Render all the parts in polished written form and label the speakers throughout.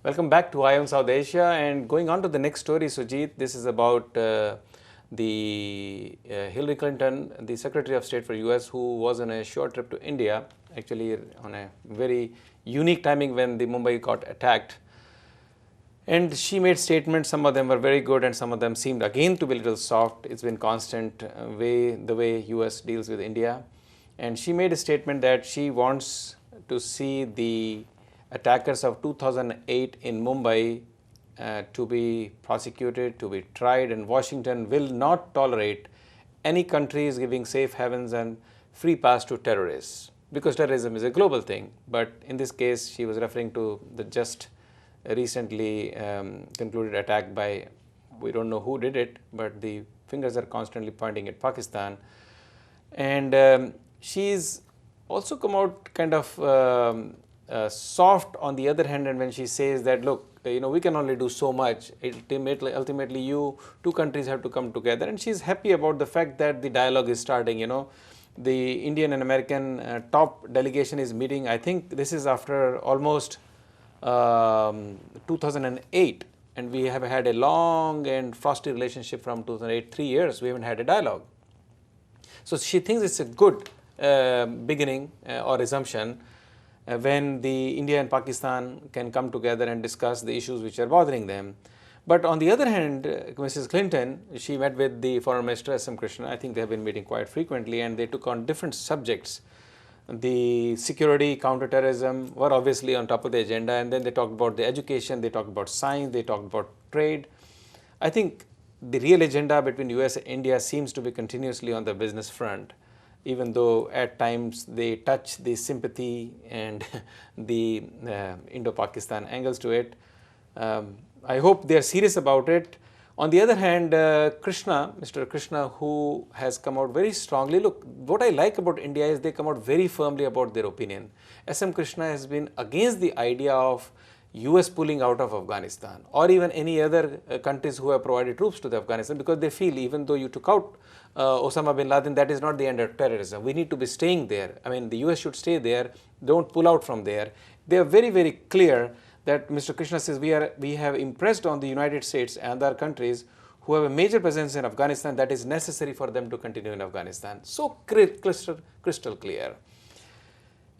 Speaker 1: Welcome back to Eye on South Asia, and going on to the next story, Sujeet. This is about the Hillary Clinton, the Secretary of State for US, who was on a short trip to India, actually on a very unique timing when the Mumbai got attacked. And she made statements, some of them were very good and some of them seemed again to be a little soft. It's been constant the way US deals with India. And she made a statement that she wants to see the attackers of 2008 in Mumbai to be prosecuted, to be tried, and Washington will not tolerate any countries giving safe havens and free pass to terrorists, because terrorism is a global thing. But in this case, she was referring to the just recently concluded attack by, we don't know who did it, but the fingers are constantly pointing at Pakistan. And she's also come out kind of soft on the other hand, and when she says that, look, we can only do so much. Ultimately, two countries have to come together, and she's happy about the fact that the dialogue is starting. The Indian and American top delegation is meeting. I think this is after almost 2008, and we have had a long and frosty relationship from 2008. 3 years we haven't had a dialogue. So she thinks it's a good beginning or assumption when the India and Pakistan can come together and discuss the issues which are bothering them. But on the other hand, Mrs. Clinton, she met with the Foreign Minister S.M. Krishna. I think they have been meeting quite frequently, and they took on different subjects. The security, counterterrorism were obviously on top of the agenda, and then they talked about the education, they talked about science, they talked about trade. I think the real agenda between US and India seems to be continuously on the business front, even though at times they touch the sympathy and the Indo-Pakistan angles to it. I hope they are serious about it. On the other hand, Mr. Krishna, who has come out very strongly, look, what I like about India is they come out very firmly about their opinion. S.M. Krishna has been against the idea of US pulling out of Afghanistan, or even any other countries who have provided troops to the Afghanistan, because they feel even though you took out Osama bin Laden, that is not the end of terrorism. We need to be staying there. I mean, the US should stay there, don't pull out from there. They are very, very clear that Mr. Krishna says we have impressed on the United States and other countries who have a major presence in Afghanistan that is necessary for them to continue in Afghanistan. So crystal clear.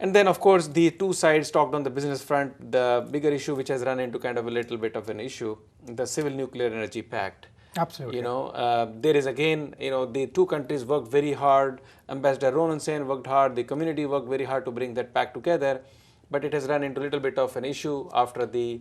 Speaker 1: And then, of course, the two sides talked on the business front. The bigger issue, which has run into kind of a little bit of an issue, the Civil Nuclear Energy Pact.
Speaker 2: Absolutely.
Speaker 1: There is again, the two countries worked very hard. Ambassador Ronan Sen worked hard. The community worked very hard to bring that pact together. But it has run into a little bit of an issue after the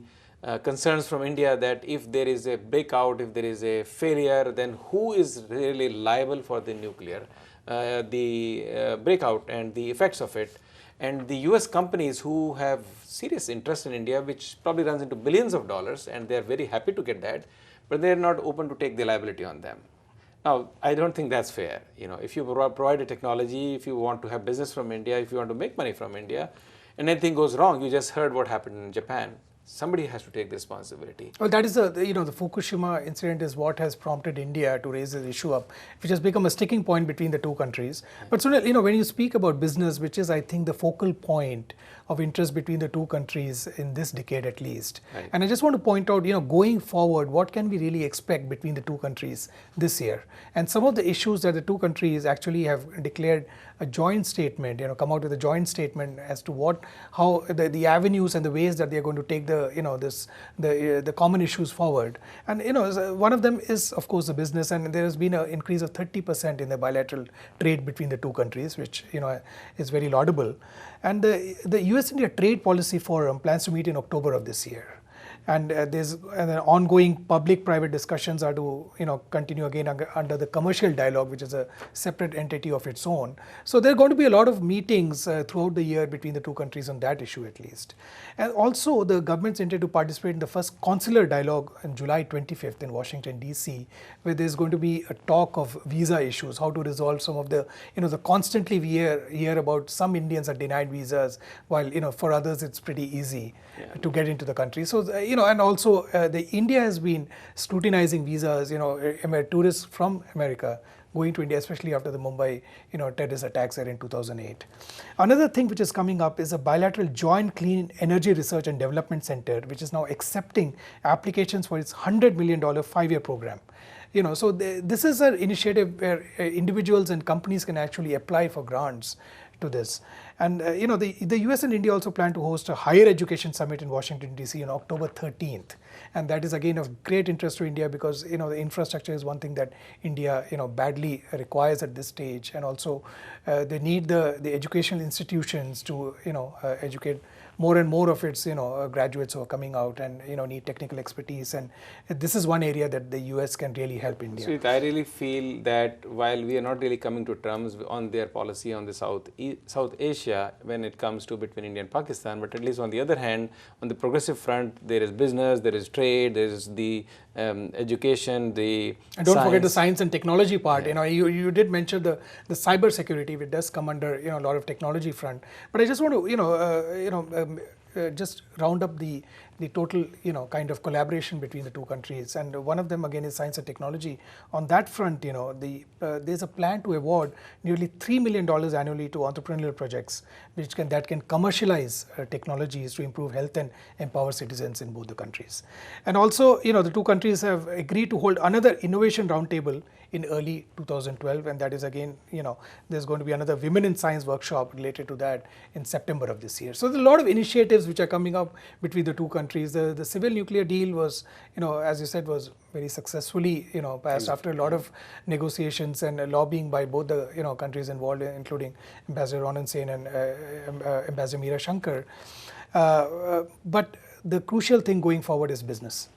Speaker 1: concerns from India that if there is a breakout, if there is a failure, then who is really liable for the nuclear, the breakout and the effects of it. And the US companies who have serious interest in India, which probably runs into billions of dollars, and they are very happy to get that, but they are not open to take the liability on them. Now, I don't think that's fair. If you provide a technology, if you want to have business from India, if you want to make money from India, and anything goes wrong, you just heard what happened in Japan. Somebody has to take the responsibility.
Speaker 2: Well, that is the Fukushima incident is what has prompted India to raise this issue up, which has become a sticking point between the two countries. But Sunil, when you speak about business, which is, I think, the focal point of interest between the two countries in this decade at least.
Speaker 1: Right.
Speaker 2: And I just want to point out, going forward, what can we really expect between the two countries this year? And some of the issues that the two countries actually have declared a joint statement, come out with a joint statement as to how the avenues and the ways that they are going to take the common issues forward. And one of them is, of course, the business, and there has been an increase of 30% in the bilateral trade between the two countries, which is very laudable. And the US-India Trade Policy Forum plans to meet in October of this year. And there's ongoing public-private discussions are to continue again under the commercial dialogue, which is a separate entity of its own. So there are going to be a lot of meetings throughout the year between the two countries on that issue at least. And also the governments intend to participate in the first consular dialogue on July 25th in Washington, D.C., where there's going to be a talk of visa issues, how to resolve some of the, the constantly we hear about some Indians are denied visas, while for others it's pretty easy to get into the country. So and also the India has been scrutinizing visas. Tourists from America going to India, especially after the Mumbai terrorist attacks there in 2008. Another thing which is coming up is a bilateral joint clean energy research and development center, which is now accepting applications for its $100 million 5-year program. So this is an initiative where individuals and companies can actually apply for grants to this. And the US and India also plan to host a higher education summit in Washington DC on October 13th, and that is again of great interest to India because the infrastructure is one thing that India badly requires at this stage, and also they need the educational institutions to educate more and more of its graduates who are coming out and need technical expertise, and this is one area that the US can really help India.
Speaker 1: Sweet, I really feel that while we are not really coming to terms on their policy on the South Asia when it comes to between India and Pakistan, but at least on the other hand, on the progressive front, there is business, there is trade, there is the education, the
Speaker 2: and don't forget the science and technology part. Yeah. You did mention the cyber security, which does come under a lot of technology front. But I just want to just round up the total kind of collaboration between the two countries, and one of them again is science and technology. On that front, there's a plan to award nearly $3 million annually to entrepreneurial projects that can commercialize technologies to improve health and empower citizens in both the countries. And also the two countries have agreed to hold another innovation roundtable in early 2012, and that is again there's going to be another Women in Science workshop related to that in September of this year. So there's a lot of initiatives which are coming up between the two countries. The civil nuclear deal was, as you said, was very successfully, passed after a lot of negotiations and lobbying by both the, countries involved, including Ambassador Ronan Sen and Ambassador Meera Shankar. But the crucial thing going forward is business.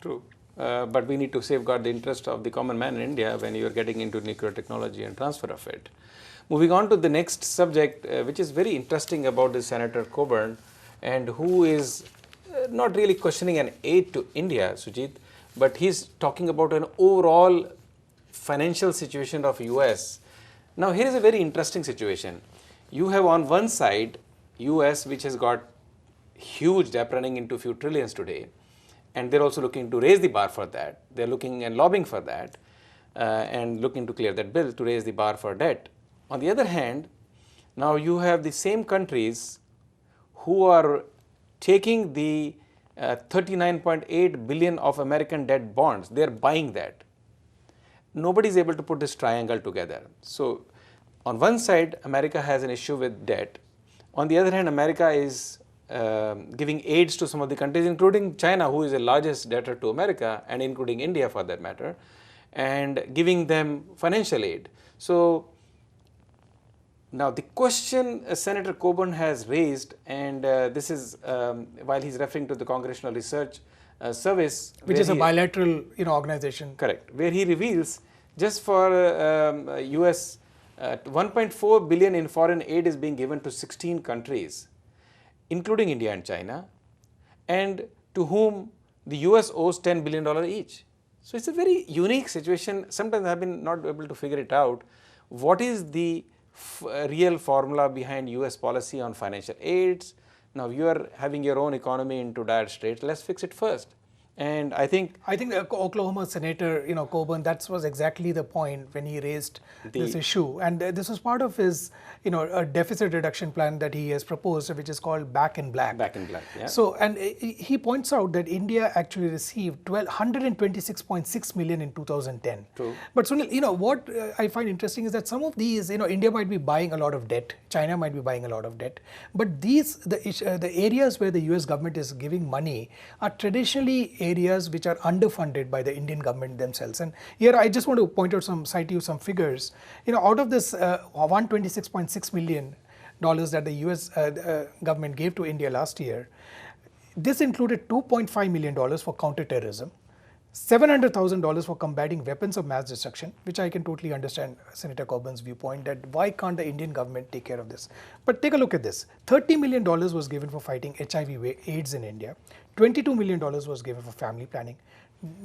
Speaker 1: True. But we need to safeguard the interest of the common man in India when you are getting into nuclear technology and transfer of it. Moving on to the next subject, which is very interesting about this Senator Coburn, and who is not really questioning an aid to India, Sujeet, but he's talking about an overall financial situation of US. Now here is a very interesting situation. You have on one side US, which has got huge debt running into a few trillions today, and they're also looking to raise the bar for that. They're looking and lobbying for that and looking to clear that bill to raise the bar for debt. On the other hand, now you have the same countries who are taking the 39.8 billion of American debt bonds. They're buying that. Nobody is able to put this triangle together. So on one side, America has an issue with debt. On the other hand, America is giving aids to some of the countries, including China, who is the largest debtor to America, and including India for that matter, and giving them financial aid. So now the question Senator Coburn has raised, and this is while he's referring to the Congressional Research Service,
Speaker 2: which is a bilateral organization.
Speaker 1: Correct, where he reveals just for US 1.4 billion in foreign aid is being given to 16 countries, including India and China, and to whom the US owes $10 billion each. So it's a very unique situation. Sometimes I've been not able to figure it out. What is the real formula behind US policy on financial aids? Now you are having your own economy into dire straits. Let's fix it first. And I think
Speaker 2: the Oklahoma Senator, Coburn, that was exactly the point when he raised this issue, and this was part of his, a deficit reduction plan that he has proposed, which is called Back in Black.
Speaker 1: Back in Black, yeah.
Speaker 2: So, and he points out that India actually received 126.6 million in 2010.
Speaker 1: True.
Speaker 2: But Sunil, what I find interesting is that some of these, India might be buying a lot of debt, China might be buying a lot of debt, but the areas where the US government is giving money are traditionally areas which are underfunded by the Indian government themselves. And here I just want to cite you some figures. Out of this $126.6 million that the US government gave to India last year, this included $2.5 million for counterterrorism, $700,000 for combating weapons of mass destruction, which I can totally understand Senator Coburn's viewpoint that why can't the Indian government take care of this? But take a look at this. $30 million was given for fighting HIV AIDS in India. $22 million was given for family planning.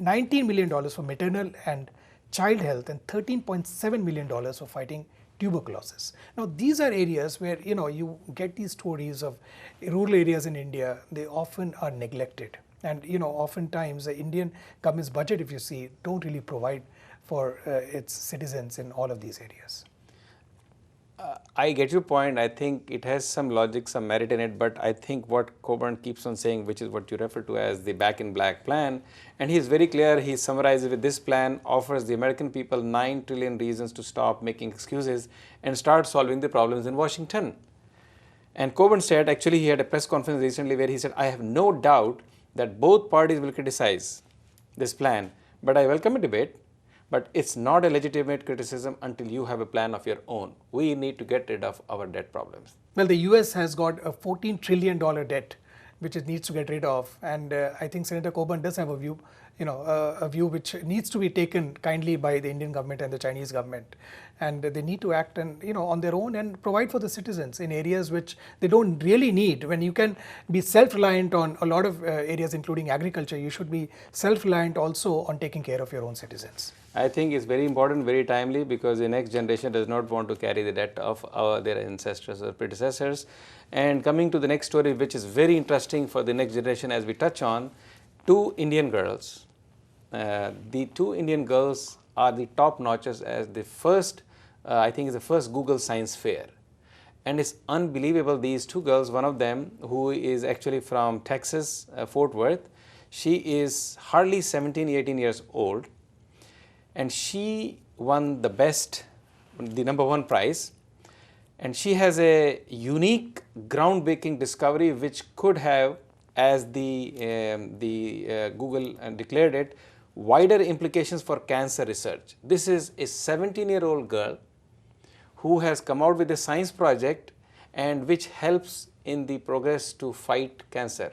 Speaker 2: $19 million for maternal and child health, and $13.7 million for fighting tuberculosis. Now these are areas where you get these stories of rural areas in India. They often are neglected. And oftentimes the Indian government's budget, if you see, don't really provide for its citizens in all of these areas.
Speaker 1: I get your point. I think it has some logic, some merit in it, but I think what Coburn keeps on saying, which is what you refer to as the back in black plan, and he is very clear, he summarizes with this plan offers the American people 9 trillion reasons to stop making excuses and start solving the problems in Washington. And Coburn said, actually he had a press conference recently where he said, I have no doubt that both parties will criticize this plan, but I welcome a debate. But it's not a legitimate criticism until you have a plan of your own. We need to get rid of our debt problems.
Speaker 2: Well, the US has got a $14 trillion debt, which it needs to get rid of. And I think Senator Coburn does have a view, a view which needs to be taken kindly by the Indian government and the Chinese government. And they need to act on their own and provide for the citizens in areas which they don't really need. When you can be self-reliant on a lot of areas, including agriculture, you should be self-reliant also on taking care of your own citizens.
Speaker 1: I think it's very important, very timely, because the next generation does not want to carry the debt of their ancestors or predecessors. And coming to the next story, which is very interesting for the next generation as we touch on, 2 Indian girls. The 2 Indian girls are the top notches as the first, I think is the first Google Science Fair. And it's unbelievable, these 2 girls, one of them who is actually from Texas, Fort Worth, she is hardly 17, 18 years old. And she won the #1 prize, and she has a unique groundbreaking discovery which could have, as the Google declared it, wider implications for cancer research. This is a 17-year-old girl who has come out with a science project and which helps in the progress to fight cancer.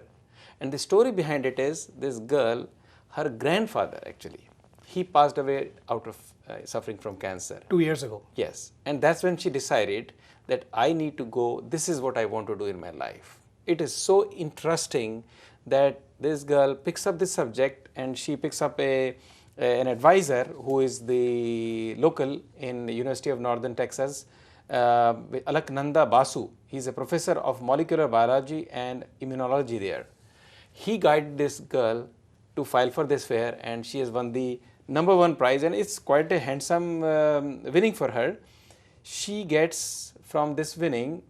Speaker 1: And the story behind it is this girl, her grandfather actually, he passed away out of suffering from cancer.
Speaker 2: 2 years ago.
Speaker 1: Yes. And that's when she decided that I need to go, this is what I want to do in my life. It is so interesting that this girl picks up this subject and she picks up an advisor who is the local in the University of Northern Texas, Alaknanda Basu. He's a professor of molecular biology and immunology there. He guided this girl to file for this fair, and she has won the #1 prize, and it's quite a handsome winning for her. She gets from this winning.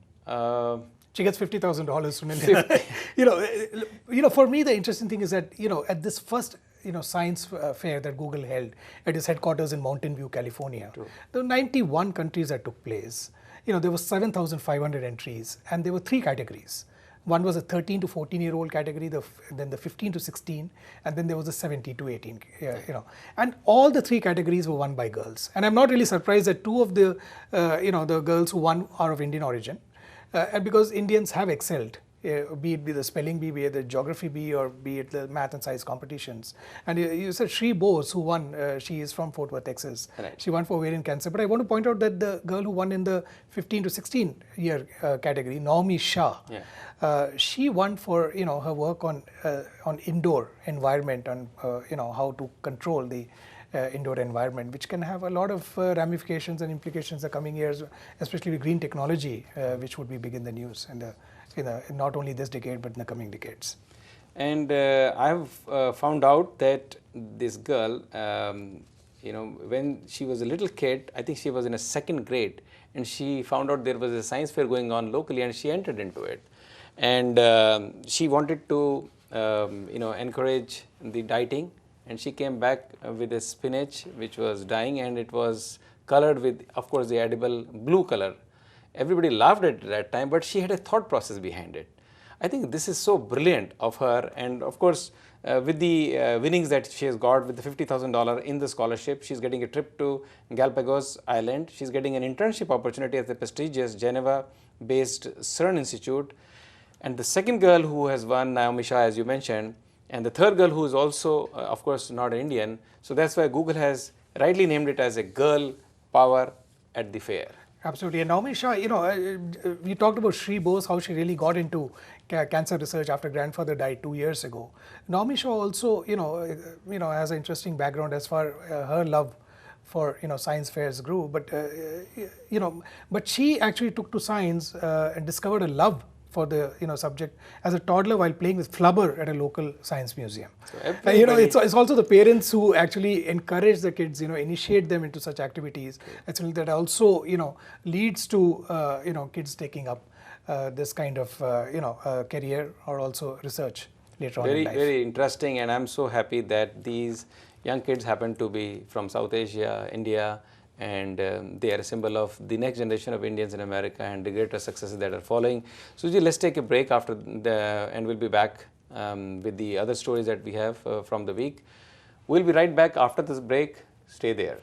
Speaker 2: She gets $50,000 from India. For me, the interesting thing is that at this first science fair that Google held at its headquarters in Mountain View, California,
Speaker 1: True.
Speaker 2: there were 91 countries that took place. There were 7,500 entries, and there were 3 categories. One was a 13 to 14-year-old category, then the 15 to 16, and then there was the 17 to 18. And all the 3 categories were won by girls. And I'm not really surprised that 2 of the the girls who won are of Indian origin, and because Indians have excelled, be it the spelling bee, be it the geography bee, or be it the math and science competitions. And you said Shri Bose, who won, she is from Fort Worth, Texas.
Speaker 1: Right.
Speaker 2: She won for ovarian cancer. But I want to point out that the girl who won in the 15 to 16 year category, Naomi Shah, she won for her work on indoor environment, on how to control the indoor environment, which can have a lot of ramifications and implications in the coming years, especially with green technology, which would be big in the news in not only this decade but in the coming decades.
Speaker 1: And I've found out that this girl, when she was a little kid, I think she was in a 2nd grade, and she found out there was a science fair going on locally, and she entered into it. And she wanted to, encourage the dieting, and she came back with a spinach which was dying, and it was colored with, of course, the edible blue color. Everybody laughed at that time, but she had a thought process behind it. I think this is so brilliant of her, and of course, with the winnings that she has got with the $50,000 in the scholarship, she's getting a trip to Galapagos Island. She's getting an internship opportunity at the prestigious Geneva-based CERN Institute. And the 2nd girl who has won, Naomi Shah, as you mentioned, and the 3rd girl who is also, of course, not an Indian. So that's why Google has rightly named it as a girl power at the fair.
Speaker 2: Absolutely. And Naomi Shah, we talked about Shri Bose, how she really got into cancer research after grandfather died 2 years ago. Naomi Shah also, has an interesting background as far her love for science fairs grew. But but she actually took to science and discovered a love for the subject as a toddler while playing with flubber at a local science museum.
Speaker 1: So
Speaker 2: It's also the parents who actually encourage the kids, initiate them into such activities. Actually, that also leads to kids taking up this kind of career or also research later on in life.
Speaker 1: Very interesting, and I'm so happy that these young kids happen to be from South Asia, India, and they are a symbol of the next generation of Indians in America and the greater successes that are following. Suji, let's take a break and we'll be back with the other stories that we have from the week. We'll be right back after this break. Stay there.